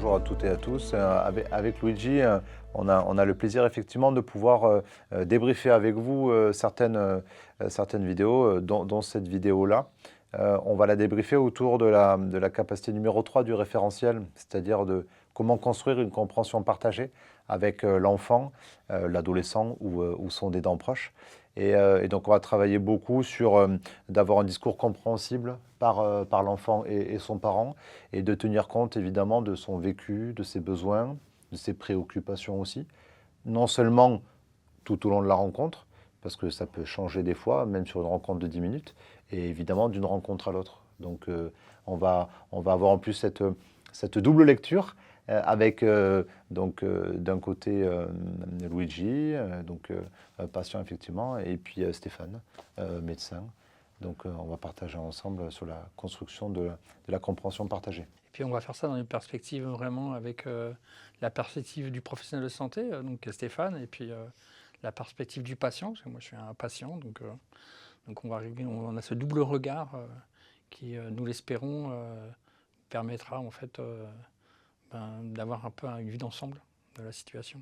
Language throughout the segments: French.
Bonjour à toutes et à tous. Avec Luigi, on a le plaisir effectivement de pouvoir débriefer avec vous certaines vidéos, dont cette vidéo-là. On va la débriefer autour de la capacité numéro 3 du référentiel, c'est-à-dire de comment construire une compréhension partagée avec l'enfant, l'adolescent ou son aidant proche. Et donc on va travailler beaucoup sur d'avoir un discours compréhensible par l'enfant et son parent, et de tenir compte évidemment de son vécu, de ses besoins, de ses préoccupations aussi. Non seulement tout au long de la rencontre, parce que ça peut changer des fois, même sur une rencontre de 10 minutes, et évidemment d'une rencontre à l'autre. Donc on va avoir en plus cette double lecture avec d'un côté Luigi, patient effectivement, et puis Stéphane, médecin. Donc on va partager ensemble sur la construction de la compréhension partagée. Et puis on va faire ça dans une perspective vraiment avec la perspective du professionnel de santé, donc Stéphane, et puis la perspective du patient, parce que moi je suis un patient, donc on a ce double regard qui, nous l'espérons, permettra en fait d'avoir un peu une vue d'ensemble de la situation.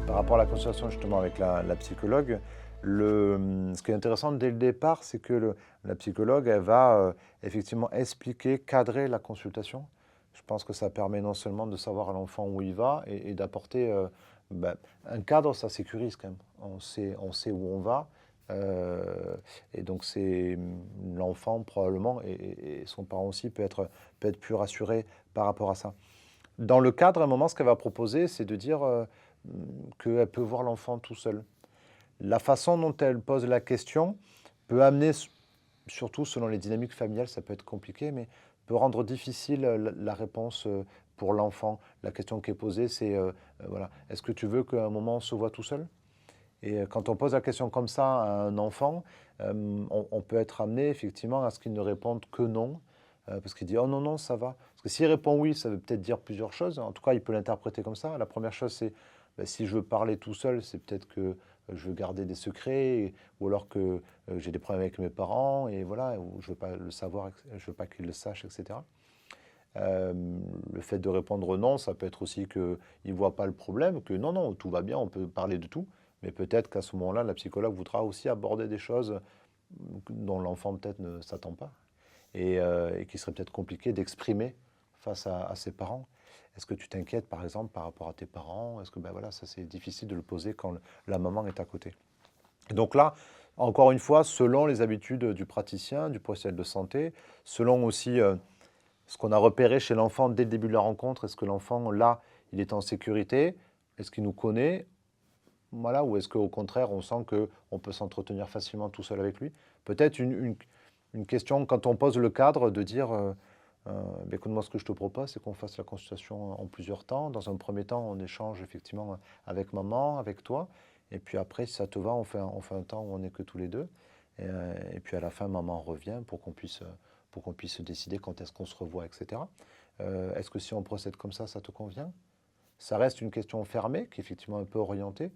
Par rapport à la consultation justement avec la psychologue, ce qui est intéressant dès le départ, c'est que la psychologue, elle va effectivement expliquer, cadrer la consultation. Je pense que ça permet non seulement de savoir à l'enfant où il va et d'apporter un cadre, ça sécurise quand même. On sait où on va. Et donc c'est l'enfant probablement et son parent aussi peut être plus rassuré par rapport à ça. Dans le cadre, à un moment, ce qu'elle va proposer, c'est de dire qu'elle peut voir l'enfant tout seul. La façon dont elle pose la question peut amener, surtout selon les dynamiques familiales, ça peut être compliqué, mais peut rendre difficile la réponse pour l'enfant. La question qui est posée, c'est voilà, est-ce que tu veux qu'à un moment on se voit tout seul? Et quand on pose la question comme ça à un enfant, on peut être amené effectivement à ce qu'il ne réponde que non, parce qu'il dit oh non, non, ça va. Parce que s'il répond oui, ça veut peut-être dire plusieurs choses. En tout cas, il peut l'interpréter comme ça. La première chose, c'est si je veux parler tout seul, c'est peut-être que je veux garder des secrets, ou alors que j'ai des problèmes avec mes parents, et voilà, ou je ne veux pas le savoir, je veux pas qu'ils le sachent, etc. Le fait de répondre non, ça peut être aussi qu'il ne voit pas le problème, que non, non, tout va bien, on peut parler de tout, mais peut-être qu'à ce moment-là, la psychologue voudra aussi aborder des choses dont l'enfant peut-être ne s'attend pas, et qui serait peut-être compliqué d'exprimer face à ses parents. Est-ce que tu t'inquiètes, par exemple, par rapport à tes parents? Est-ce que, ben voilà, ça c'est difficile de le poser quand la maman est à côté. Et donc là, encore une fois, selon les habitudes du praticien, du professionnel de santé, selon aussi ce qu'on a repéré chez l'enfant dès le début de la rencontre, est-ce que l'enfant, là, il est en sécurité? Est-ce qu'il nous connaît? Voilà, ou est-ce qu'au contraire, on sent qu'on peut s'entretenir facilement tout seul avec lui? Peut-être une question, quand on pose le cadre, de dire écoute, moi, ce que je te propose, c'est qu'on fasse la consultation en plusieurs temps. Dans un premier temps, on échange effectivement avec maman, avec toi. Et puis après, si ça te va, on fait un temps où on n'est que tous les deux. Et puis à la fin, maman revient pour qu'on puisse décider quand est-ce qu'on se revoit, etc. Est-ce que si on procède comme ça te convient? Ça reste une question fermée, qui est effectivement un peu orientée,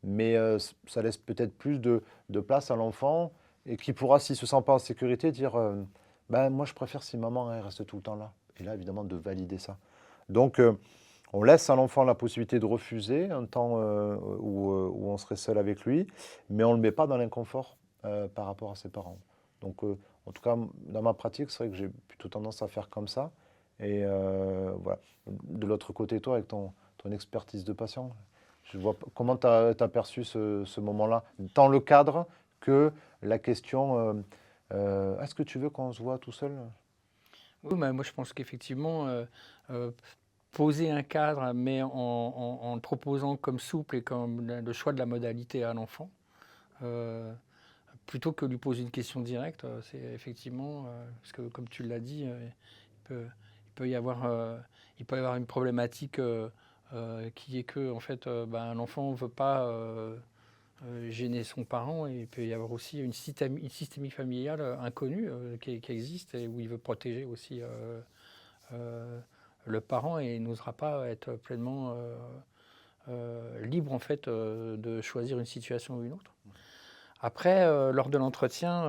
mais ça laisse peut-être plus de place à l'enfant et qui pourra, s'il ne se sent pas en sécurité, dire ben, moi je préfère si maman elle reste tout le temps là. Et là, évidemment, de valider ça. Donc, on laisse à l'enfant la possibilité de refuser un temps où on serait seul avec lui, mais on ne le met pas dans l'inconfort par rapport à ses parents. Donc, en tout cas, dans ma pratique, c'est vrai que j'ai plutôt tendance à faire comme ça. Et voilà. De l'autre côté, toi, avec ton expertise de patient, je vois comment tu as perçu ce moment-là, tant le cadre que la question est-ce que tu veux qu'on se voit tout seul? Oui, moi je pense qu'effectivement, euh, poser un cadre, mais en le proposant comme souple et comme le choix de la modalité à l'enfant, euh, plutôt que lui poser une question directe, c'est effectivement, parce que comme tu l'as dit, il peut y avoir, il peut y avoir une problématique qui est que en fait, l'enfant ne veut pas gêner son parent, et il peut y avoir aussi une systémique familiale inconnue qui existe, et où il veut protéger aussi euh, le parent, et n'osera pas être pleinement libre en fait de choisir une situation ou une autre. Après, lors de l'entretien,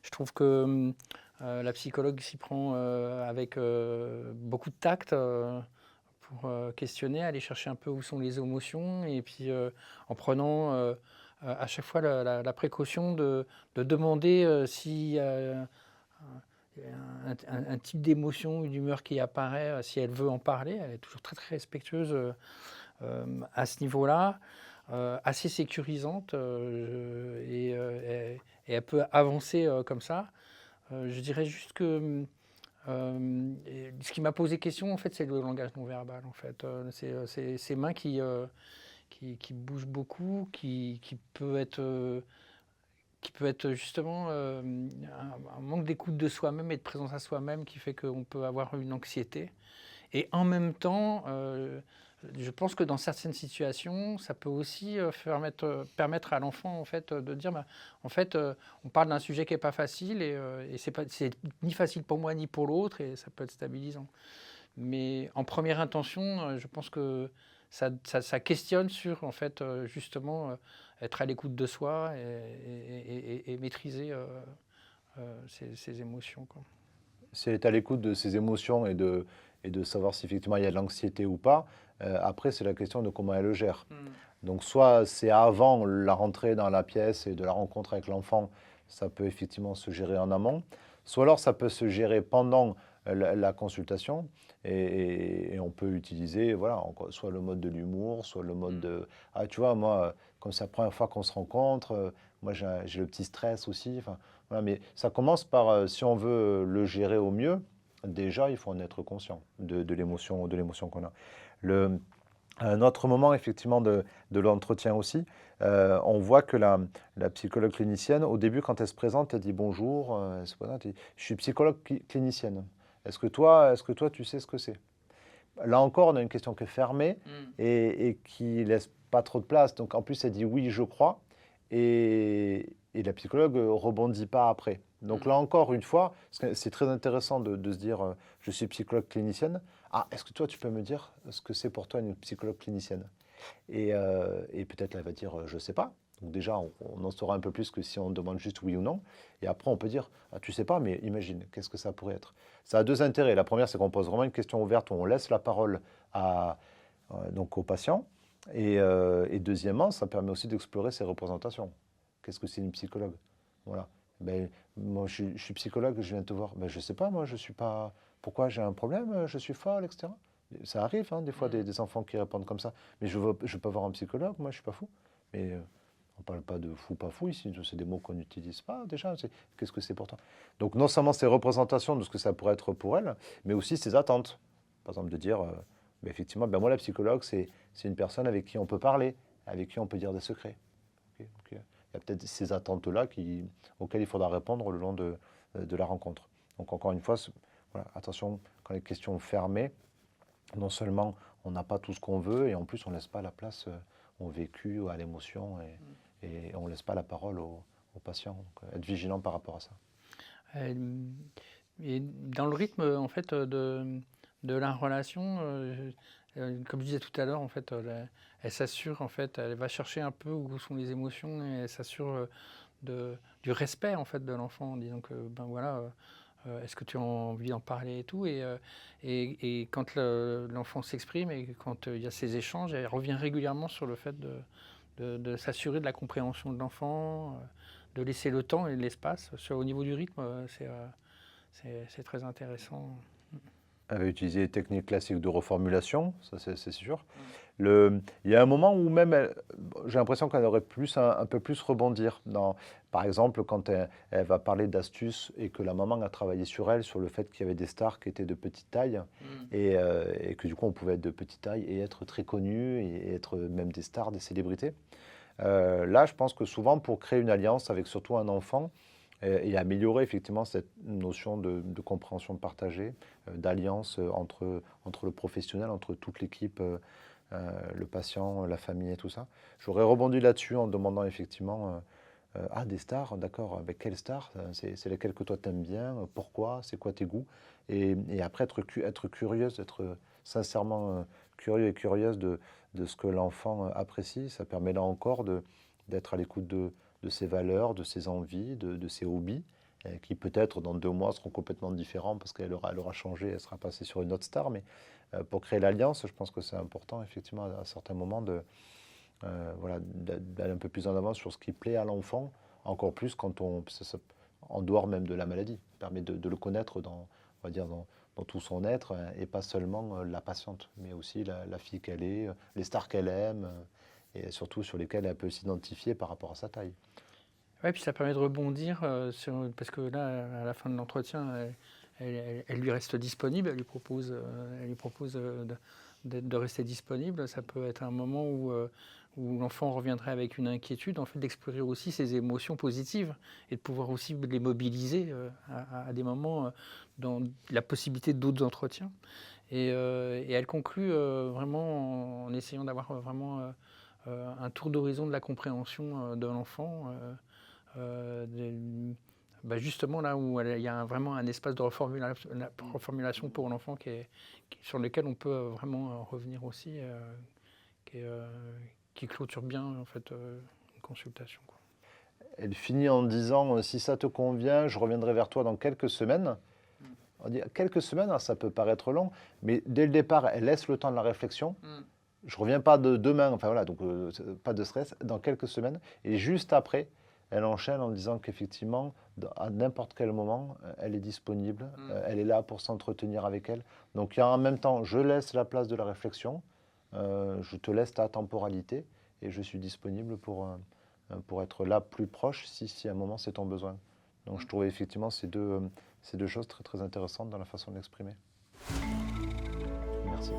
je trouve que La psychologue s'y prend avec beaucoup de tact pour questionner, aller chercher un peu où sont les émotions et puis en prenant à chaque fois la précaution de demander s'il y a un type d'émotion ou d'humeur qui apparaît, si elle veut en parler. Elle est toujours très très respectueuse à ce niveau-là, assez sécurisante et elle peut avancer comme ça. Je dirais juste que ce qui m'a posé question, en fait, c'est le langage non verbal. En fait, c'est ces mains qui bougent beaucoup, qui peut être justement un manque d'écoute de soi-même et de présence à soi-même qui fait qu'on peut avoir une anxiété. Et en même temps, je pense que dans certaines situations, ça peut aussi permettre à l'enfant en fait, de dire bah, en fait, on parle d'un sujet qui n'est pas facile et c'est ni facile pour moi ni pour l'autre et ça peut être stabilisant. Mais en première intention, je pense que ça questionne sur en fait, justement être à l'écoute de soi et maîtriser ses émotions, quoi. Si elle est à l'écoute de ses émotions et de savoir si effectivement il y a de l'anxiété ou pas, après c'est la question de comment elle le gère. Donc soit c'est avant la rentrée dans la pièce et de la rencontre avec l'enfant, ça peut effectivement se gérer en amont, soit alors ça peut se gérer pendant la consultation et on peut utiliser voilà, soit le mode de l'humour, soit le mode de... Ah tu vois, moi, comme c'est la première fois qu'on se rencontre, moi j'ai le petit stress aussi, enfin, voilà, mais ça commence par, si on veut le gérer au mieux, déjà il faut en être conscient de l'émotion qu'on a. Le, un autre moment, effectivement, de l'entretien aussi, on voit que la psychologue clinicienne, au début, quand elle se présente, elle dit bonjour, elle se présente, elle dit, je suis psychologue clinicienne. Est-ce que toi, tu sais ce que c'est? Là encore, on a une question qui est fermée et qui laisse pas trop de place. Donc, en plus, elle dit oui, je crois. Et la psychologue rebondit pas après. Donc là encore, une fois, c'est très intéressant de se dire, je suis psychologue clinicienne. Ah, est-ce que toi, tu peux me dire ce que c'est pour toi une psychologue clinicienne? Et peut-être elle va dire, je sais pas. Donc déjà, on en saura un peu plus que si on demande juste oui ou non. Et après, on peut dire, ah, tu sais pas, mais imagine, qu'est-ce que ça pourrait être? Ça a deux intérêts. La première, c'est qu'on pose vraiment une question ouverte où on laisse la parole donc au patient. Et deuxièmement, ça permet aussi d'explorer ses représentations. Qu'est-ce que c'est une psychologue? Voilà. Ben, moi, je suis psychologue, je viens te voir. Ben, je sais pas, moi, je suis pas. Pourquoi j'ai un problème? Je suis folle, etc. Ça arrive, hein, des fois, des enfants qui répondent comme ça. Mais je peux avoir un psychologue, moi, je suis pas fou. Mais on parle pas de fou, pas fou ici. C'est des mots qu'on n'utilise pas déjà. Qu'est-ce que c'est pour toi? Donc, non seulement ses représentations de ce que ça pourrait être pour elle, mais aussi ses attentes. Par exemple, de dire, ben, effectivement, ben, moi, la psychologue, c'est une personne avec qui on peut parler, avec qui on peut dire des secrets. Ok, donc, il y a peut-être ces attentes-là auxquelles il faudra répondre le long de la rencontre. Donc encore une fois, voilà, attention, quand les questions fermées, non seulement on n'a pas tout ce qu'on veut, et en plus on ne laisse pas la place au vécu, à l'émotion, et on ne laisse pas la parole au patient. Donc, être vigilant par rapport à ça. Et dans le rythme en fait de la relation, comme je disais tout à l'heure, en fait, elle s'assure en fait, elle va chercher un peu où sont les émotions et elle s'assure du respect en fait de l'enfant en disant que ben voilà, est-ce que tu as envie d'en parler et tout et quand l'enfant s'exprime et quand il y a ces échanges, elle revient régulièrement sur le fait de s'assurer de la compréhension de l'enfant, de laisser le temps et l'espace. Au niveau du rythme, c'est très intéressant. Elle va utiliser les techniques classiques de reformulation, ça c'est sûr. Il y a un moment où même, j'ai l'impression qu'elle aurait un peu plus rebondir. Par exemple, quand elle va parler d'astuces et que la maman a travaillé sur elle, sur le fait qu'il y avait des stars qui étaient de petite taille et que du coup on pouvait être de petite taille et être très connu et être même des stars, des célébrités. Là, je pense que souvent pour créer une alliance avec surtout un enfant, et améliorer effectivement cette notion de compréhension partagée, d'alliance entre le professionnel, entre toute l'équipe, le patient, la famille et tout ça. J'aurais rebondi là-dessus en demandant effectivement, ah des stars, d'accord, avec quelles stars? C'est lesquelles que toi t'aimes bien? Pourquoi? C'est quoi tes goûts? Et après être curieuse, être sincèrement curieux et curieuse de ce que l'enfant apprécie, ça permet là encore d'être à l'écoute de ses valeurs, de ses envies, de ses hobbies, qui peut-être dans 2 mois seront complètement différents parce elle aura changé, elle sera passée sur une autre star. Mais pour créer l'alliance, je pense que c'est important, effectivement, à certains moments, voilà, d'aller un peu plus en avant sur ce qui plaît à l'enfant, encore plus quand en dehors même de la maladie. Ça permet de le connaître on va dire dans tout son être, et pas seulement la patiente, mais aussi la fille qu'elle est, les stars qu'elle aime, et surtout sur lesquelles elle peut s'identifier par rapport à sa taille. Ouais, puis ça permet de rebondir parce que là, à la fin de l'entretien, elle lui reste disponible, elle lui propose de rester disponible. Ça peut être un moment où l'enfant reviendrait avec une inquiétude, en fait, d'explorer aussi ses émotions positives et de pouvoir aussi les mobiliser à des moments dans la possibilité d'autres entretiens. Et elle conclut vraiment en essayant d'avoir vraiment un tour d'horizon de la compréhension de l'enfant. Euh, de- Justement là où il y a vraiment un espace de reformulation pour l'enfant sur lequel on peut vraiment revenir aussi, qui, est, euh, qui clôture bien en fait une consultation, quoi. Elle finit en disant, si ça te convient, je reviendrai vers toi dans quelques semaines. On dit quelques semaines, alors ça peut paraître long, mais dès le départ, elle laisse le temps de la réflexion. Je ne reviens pas de demain, enfin voilà, donc pas de stress, dans quelques semaines. Et juste après, elle enchaîne en disant qu'effectivement, à n'importe quel moment, elle est disponible, elle est là pour s'entretenir avec elle. Donc il y a en même temps, je laisse la place de la réflexion, je te laisse ta temporalité, et je suis disponible pour être là plus proche si à un moment c'est ton besoin. Donc je trouvais effectivement ces deux choses très très intéressantes dans la façon de l'exprimer. Merci.